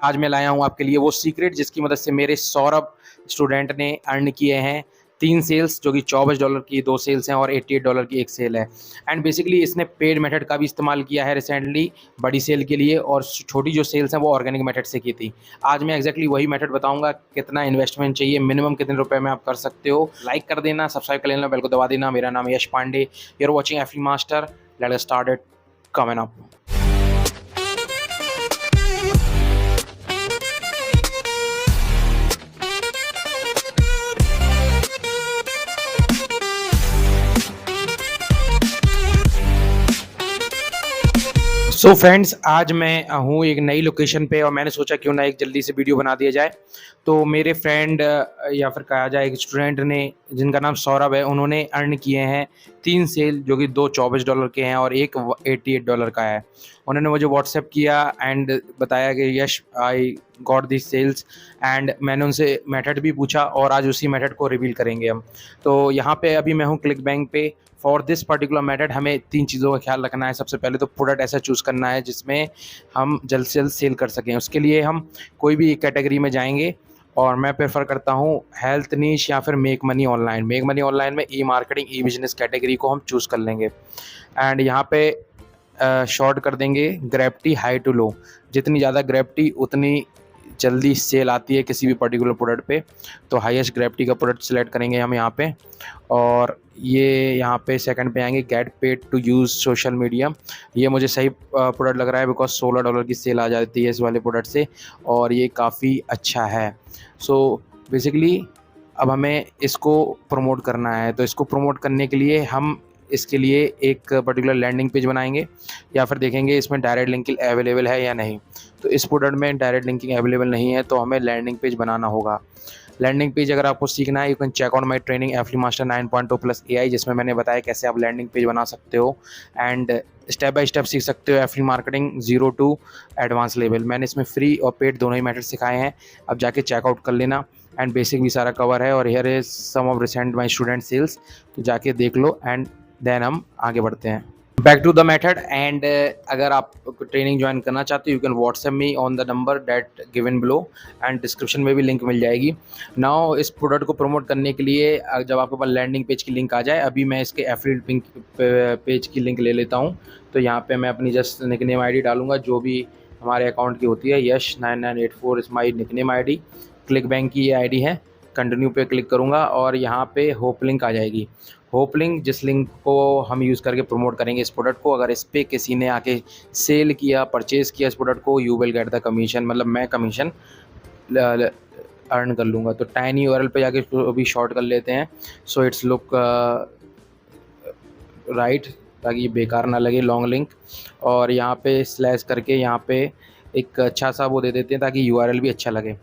आज मैं लाया हूँ आपके लिए वो सीक्रेट जिसकी मदद से मेरे सौरभ स्टूडेंट ने अर्न किए हैं 3 सेल्स, जो कि $24 की 2 सेल्स हैं और $88 की 1 सेल है। एंड बेसिकली इसने पेड मेथड का भी इस्तेमाल किया है रिसेंटली बड़ी सेल के लिए, और छोटी जो सेल्स हैं वो ऑर्गेनिक मेथड से की थी। आज मैं एक्जैक्टली वही मेथड बताऊंगा, कितना इन्वेस्टमेंट चाहिए, मिनिमम कितने रुपए में आप कर सकते हो। लाइक कर देना, सब्सक्राइब कर लेना, बेल को दबा देना। मेरा नाम है Yash Pandey, you are watching FD master. Let's get started, coming up. So friends, आज मैं हूँ एक नई लोकेशन पे और मैंने सोचा क्यों ना एक जल्दी से वीडियो बना दिया जाए। तो मेरे फ्रेंड या फिर कहा जाए एक स्टूडेंट ने, जिनका नाम सौरभ है, उन्होंने अर्न किए हैं 3 सेल, जो कि 2 $24 के हैं और एक $88 का है। उन्होंने मुझे व्हाट्सएप किया एंड बताया कि Yash, I got this sales, and मैंने उनसे मेथड भी पूछा और आज उसी मेथड को रिवील करेंगे हम। तो यहाँ पे अभी मैं हूँ क्लिक बैंक पे। फॉर दिस पर्टिकुलर मेथड हमें 3 चीज़ों का ख्याल रखना है। सबसे पहले तो प्रोडक्ट ऐसा चूज़ करना है जिसमें हम जल्द से जल्द सेल कर सकें। उसके लिए हम कोई भी एक कैटेगरी में जाएंगे और मैं प्रेफर करता हूँ हेल्थ नीश या फिर make money online. Make money online में ई मार्केटिंग, ई बिजनेस कैटेगरी को हम चूज़ कर लेंगे एंड यहाँ पे शॉर्ट कर देंगे ग्रेविटी हाई टू लो। जितनी ज़्यादा ग्रेविटी उतनी जल्दी सेल आती है किसी भी पर्टिकुलर प्रोडक्ट पे। तो हाईएस्ट ग्रेविटी का प्रोडक्ट सेलेक्ट करेंगे हम यहाँ पे, और ये यहाँ पे सेकंड पे आएंगे get paid to use social media. ये मुझे सही प्रोडक्ट लग रहा है बिकॉज $16 की सेल आ जाती है इस वाले प्रोडक्ट से, और ये काफ़ी अच्छा है। सो बेसिकली अब हमें इसको प्रमोट करना है। तो इसको प्रमोट करने के लिए हम इसके लिए एक पर्टिकुलर लैंडिंग पेज बनाएंगे या फिर देखेंगे इसमें डायरेक्ट लिंकिंग अवेलेबल है या नहीं। तो इस प्रोडक्ट में डायरेक्ट लिंकिंग अवेलेबल नहीं है, तो हमें लैंडिंग पेज बनाना होगा। लैंडिंग पेज अगर आपको सीखना है, you can check out my training FD master 9.2 plus AI, जिसमें मैंने बताया कैसे आप लैंडिंग पेज बना सकते हो एंड स्टेप बाय स्टेप सीख सकते हो FD marketing 0 to advance level. मैंने इसमें फ्री और पेड दोनों ही मेथड सिखाए हैं, अब जाके चेकआउट कर लेना। एंड बेसिक भी सारा कवर है, और here is some of recent my student sales, तो जाके देख लो एंड देन हम आगे बढ़ते हैं। Back to the method, and अगर आप ट्रेनिंग ज्वाइन करना चाहते हो you can WhatsApp me on the number that given below, and description में भी लिंक मिल जाएगी। नाउ इस प्रोडक्ट को प्रमोट करने के लिए जब आपके पास लैंडिंग पेज की लिंक आ जाए, अभी मैं इसके एफिलिएट पेज की लिंक ले लेता हूँ। तो यहाँ पे मैं अपनी जस्ट निकनेम ID डालूंगा जो भी हमारे अकाउंट की होती है। यश 9984 इस माई निकनेम ID। क्लिक बैंक की ये ID है। कंटिन्यू पे क्लिक करूँगा और यहाँ पे होप लिंक आ जाएगी। होप लिंक, जिस लिंक को हम यूज़ करके प्रमोट करेंगे इस प्रोडक्ट को, अगर इस पर किसी ने आके सेल किया, परचेज़ किया इस प्रोडक्ट को, you will get the commission, मतलब मैं कमीशन अर्न कर लूँगा। तो टाइनी URL पे जाके इसको अभी शॉर्ट कर लेते हैं, सो इट्स लुक राइट, ताकि ये बेकार ना लगे लॉन्ग लिंक। और यहाँ पे स्लैश करके यहाँ पे एक अच्छा सा वो दे देते हैं ताकि URL भी अच्छा लगे।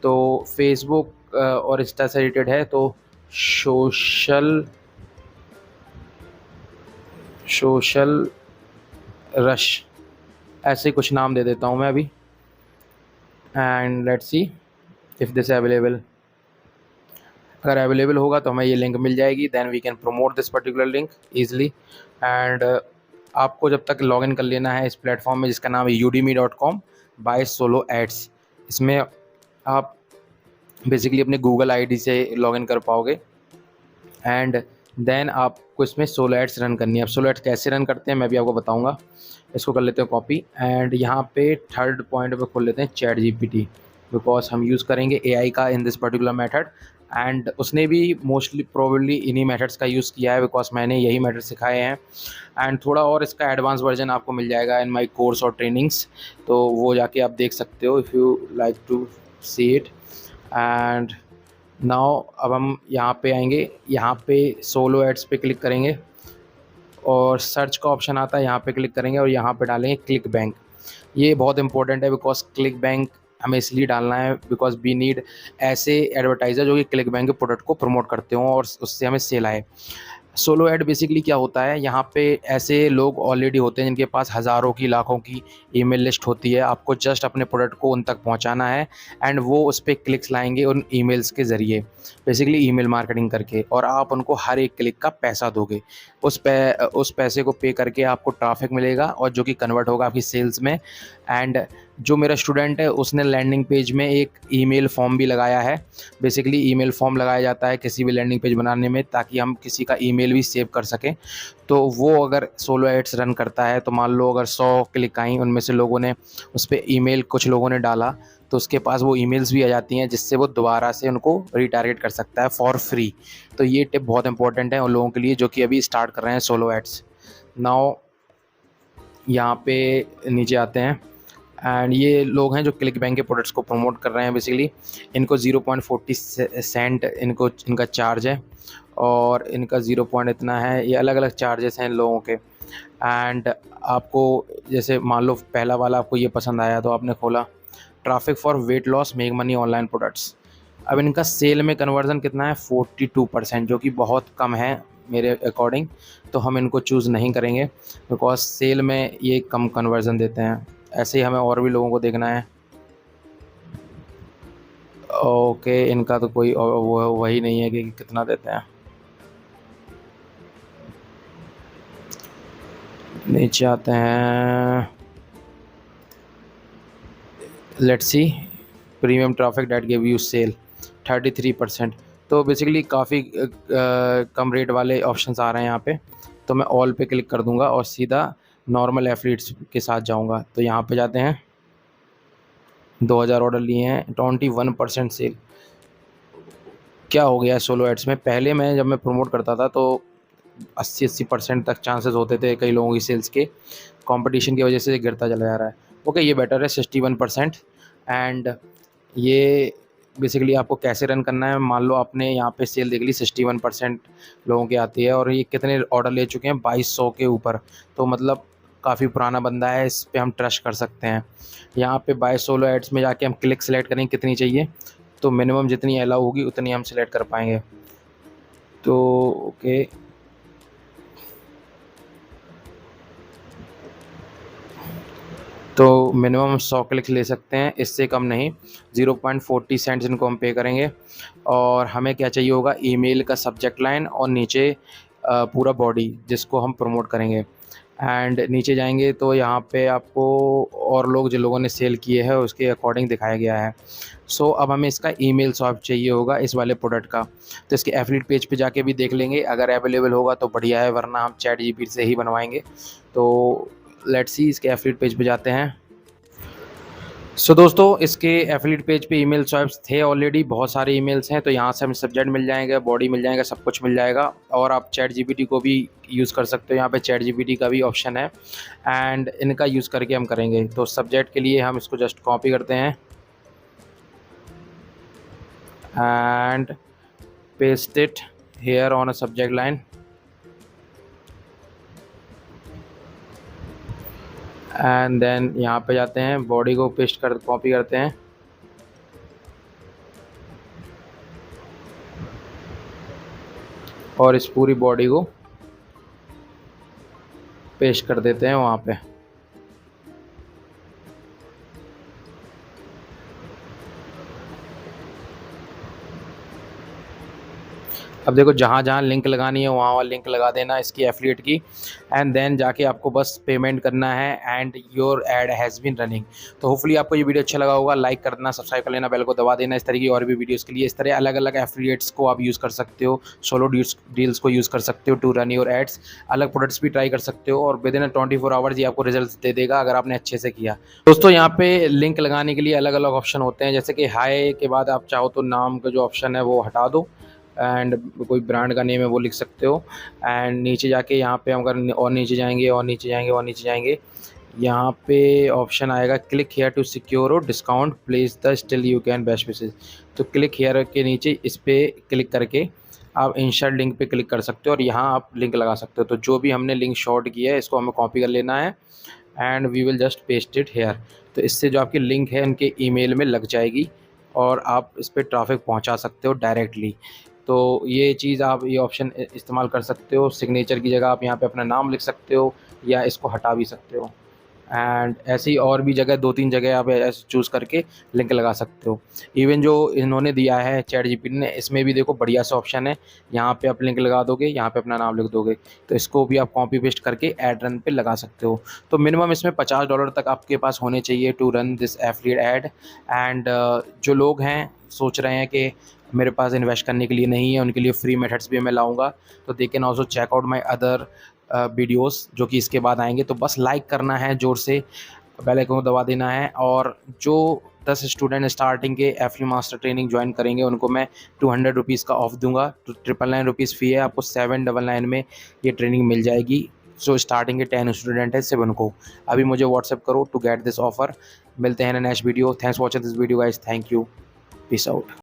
तो फेसबुक और इंस्टा से रिलेटेड है, तो सोशल रश ऐसे कुछ नाम दे देता हूँ मैं अभी, and let's see if this available. अगर अवेलेबल होगा तो हमें ये लिंक मिल जाएगी, then we can promote this particular link easily. And आपको जब तक लॉगिन कर लेना है इस प्लेटफॉर्म में जिसका नाम है udemy.com बाय सोलो एड्स। इसमें आप बेसिकली अपने गूगल ID से लॉगिन कर पाओगे, एंड देन आपको इसमें सोलो एड्स रन करनी है। अब सोलो एड्स कैसे रन करते हैं मैं भी आपको बताऊंगा। इसको कर लेते हैं कॉपी, एंड यहाँ पे थर्ड पॉइंट पे खोल लेते हैं चैट GPT, बिकॉज हम यूज़ करेंगे AI का in this particular method, and उसने भी मोस्टली प्रोबेबली इन्हीं मेथड्स का यूज़ किया है बिकॉज मैंने यही मेथड सिखाए हैं। एंड थोड़ा और इसका एडवांस वर्जन आपको मिल जाएगा इन माई कोर्स और ट्रेनिंग्स, तो वो जाके आप देख सकते हो if you like to see it. And now अब हम यहाँ पे आएंगे, यहाँ पे सोलो एड्स पे क्लिक करेंगे और सर्च का ऑप्शन आता है, यहाँ पे क्लिक करेंगे और यहाँ पे डालेंगे क्लिक बैंक। ये बहुत इंपॉर्टेंट है बिकॉज क्लिक बैंक हमें इसलिए डालना है बिकॉज वी नीड ऐसे एडवर्टाइज़र जो कि क्लिक बैंक के प्रोडक्ट को प्रमोट करते हों और उससे हमें सेल आए। सोलो ऐड बेसिकली क्या होता है, यहाँ पे ऐसे लोग ऑलरेडी होते हैं जिनके पास हज़ारों की, लाखों की ईमेल लिस्ट होती है। आपको जस्ट अपने प्रोडक्ट को उन तक पहुँचाना है एंड वो उस पर क्लिक्स लाएंगे उन ईमेल्स के ज़रिए, बेसिकली ईमेल मार्केटिंग करके, और आप उनको हर एक क्लिक का पैसा दोगे। उस पैसे को पे करके आपको ट्रैफिक मिलेगा और जो कि कन्वर्ट होगा आपकी सेल्स में। एंड जो मेरा स्टूडेंट है उसने लैंडिंग पेज में एक ईमेल फॉर्म भी लगाया है। बेसिकली ईमेल फॉर्म लगाया जाता है किसी भी लैंडिंग पेज बनाने में, ताकि हम किसी का ईमेल भी सेव कर सकें। तो वो अगर सोलो एड्स रन करता है तो मान लो अगर 100 क्लिक आई, उनमें से लोगों ने उस पर ईमेल कुछ लोगों ने डाला, तो उसके पास वो ईमेल्स भी आ जाती हैं, जिससे वो दोबारा से उनको रीटारगेट कर सकता है फॉर फ्री। तो ये टिप बहुत इंपॉर्टेंट है उन लोगों के लिए जो कि अभी स्टार्ट कर रहे हैं सोलो एड्स। नाउ यहाँ पे नीचे आते हैं, एंड ये लोग हैं जो क्लिक बैंक के प्रोडक्ट्स को प्रमोट कर रहे हैं। बेसिकली इनको 0.40 सेंट इनका चार्ज है, और इनका 0 पॉइंट इतना है। ये अलग अलग चार्जेस हैं इन लोगों के। एंड आपको जैसे मान लो पहला वाला आपको ये पसंद आया तो आपने खोला traffic for weight loss make money online products. अब इनका सेल में कन्वर्जन कितना है 42%, जो कि बहुत कम है मेरे अकॉर्डिंग। तो हम इनको चूज़ नहीं करेंगे बिकॉज सेल में ये कम कन्वर्जन देते हैं। ऐसे ही हमें और भी लोगों को देखना है। ओके, इनका तो कोई वो वही नहीं है कि कितना देते हैं। नीचे आते हैं, let's see premium traffic that give you sale 33%। तो बेसिकली काफ़ी कम रेट वाले ऑप्शंस आ रहे हैं यहाँ पे। तो मैं ऑल पे क्लिक कर दूंगा और सीधा नॉर्मल एफिलिएट्स के साथ जाऊंगा। तो यहाँ पे जाते हैं, 2000 ऑर्डर लिए हैं, 21% सेल। क्या हो गया है सोलो एड्स में? पहले मैं जब मैं प्रमोट करता था तो 80% तक चांसेस होते थे कई लोगों की सेल्स के। कंपटीशन की वजह से गिरता चला जा रहा है। ओके, ये बेटर है 61%। एंड ये बेसिकली आपको कैसे रन करना है, मान लो आपने यहाँ पे सेल देख ली 61% लोगों की आती है, और ये कितने ऑर्डर ले चुके हैं 2200 के ऊपर। तो मतलब काफ़ी पुराना बंदा है, इस पे हम ट्रस्ट कर सकते हैं। यहाँ पे बाय सोलो एड्स में जाके हम क्लिक सेलेक्ट करेंगे कितनी चाहिए, तो मिनिमम जितनी अलाउ होगी उतनी हम सिलेक्ट कर पाएंगे। तो ओके, तो मिनिमम 100 क्लिक ले सकते हैं, इससे कम नहीं। 0.40 सेंट्स इनको हम पे करेंगे। और हमें क्या चाहिए होगा, ईमेल का सब्जेक्ट लाइन और नीचे पूरा बॉडी जिसको हम प्रमोट करेंगे। एंड नीचे जाएंगे तो यहाँ पे आपको और लोग जो लोगों ने सेल किए हैं उसके अकॉर्डिंग दिखाया गया है। सो अब हमें इसका ईमेल स्वैप चाहिए होगा इस वाले प्रोडक्ट का। तो इसके एफिलिएट पेज पे जाके भी देख लेंगे, अगर अवेलेबल होगा तो बढ़िया है, वरना हम चैट जीपीटी से ही बनवाएंगे। तो लेट्स सी, इसके एफिलिएट पेज पे जाते हैं। सो दोस्तों, इसके एफिलिएट पेज पे ईमेल स्वैप्स थे ऑलरेडी, बहुत सारे ईमेल्स हैं। तो यहाँ से हमें सब्जेक्ट मिल जाएंगे, बॉडी मिल जाएगा, सब कुछ मिल जाएगा। और आप चैट जीपीटी को भी यूज़ कर सकते हो, यहाँ पे चैट जीपीटी का भी ऑप्शन है। एंड इनका यूज़ करके हम करेंगे। तो सब्जेक्ट के लिए हम इसको जस्ट कॉपी करते हैं and paste it here on a subject line. And then यहाँ पे जाते हैं, बॉडी को पेस्ट कर कॉपी करते हैं, और इस पूरी बॉडी को पेस्ट कर देते हैं वहाँ पे। अब देखो, जहाँ जहाँ लिंक लगानी है वहाँ वहाँ लिंक लगा देना इसकी एफिलिएट की। एंड देन जाके आपको बस पेमेंट करना है and your ad has been running. तो होपफुली आपको ये वीडियो अच्छा लगा होगा। लाइक कर देना, सब्सक्राइब कर लेना, बेल को दबा देना। इस तरह की और भी वीडियोज़ के लिए, इस तरह अलग अलग एफिलिएट्स को आप यूज़ कर सकते हो, सोलो डील्स को यूज़ कर सकते हो टू रन योर एड्स। अलग प्रोडक्ट्स भी ट्राई कर सकते हो, और विद इन 24 आवर्स ये आपको रिजल्ट दे देगा अगर आपने अच्छे से किया। दोस्तों, यहाँ पे लिंक लगाने के लिए अलग अलग ऑप्शन होते हैं, जैसे कि हाई के बाद आप चाहो तो नाम का जो ऑप्शन है वो हटा दो, एंड कोई ब्रांड का नेम है वो लिख सकते हो। एंड नीचे जाके यहाँ पे हम अगर और नीचे जाएंगे और नीचे जाएंगे और नीचे जाएंगे, यहाँ पे ऑप्शन आएगा क्लिक हेयर टू सिक्योर और discount place the still you can best wishes. तो क्लिक हेयर के नीचे इस पर क्लिक करके आप इंसर्ट लिंक पे क्लिक कर सकते हो, और यहाँ आप लिंक लगा सकते हो। तो जो भी हमने लिंक शॉर्ट किया है इसको हमें कॉपी कर लेना है, and we will just paste it here. तो इससे जो आपकी लिंक है उनके ईमेल में लग जाएगी, और आप इस पर ट्रैफिक पहुँचा सकते हो डायरेक्टली। तो ये चीज़ आप ये ऑप्शन इस्तेमाल कर सकते हो। सिग्नेचर की जगह आप यहाँ पे अपना नाम लिख सकते हो, या इसको हटा भी सकते हो। एंड ऐसी और भी जगह 2-3 जगह आप ऐसे चूज़ करके लिंक लगा सकते हो। इवन जो इन्होंने दिया है चैट जीपीटी ने, इसमें भी देखो बढ़िया सा ऑप्शन है, यहाँ पे आप लिंक लगा दोगे, यहाँ पे अपना नाम लिख दोगे, तो इसको भी आप कॉपी पेस्ट करके एड रन पे लगा सकते हो। तो मिनिमम इसमें $50 तक आपके पास होने चाहिए to run this affiliate ad. And जो लोग हैं सोच रहे हैं कि मेरे पास इन्वेस्ट करने के लिए नहीं है, उनके लिए फ्री मेथड्स भी मैं लाऊंगा, तो they can also check out my other videos जो कि इसके बाद आएंगे। तो बस लाइक करना है, जोर से बेल आइकन को दबा देना है। और जो 10 स्टूडेंट स्टार्टिंग के एफली मास्टर ट्रेनिंग ज्वाइन करेंगे उनको मैं ₹200 का ऑफ दूंगा। तो ₹999 फ़ी है, आपको 799 में ये ट्रेनिंग मिल जाएगी। सो स्टार्टिंग के 10 स्टूडेंट है सिर्फ उनको। अभी मुझे व्हाट्सएप करो टू गेट दिस ऑफर। मिलते हैं next video. Thanks for watching this video guys, thank you, peace out.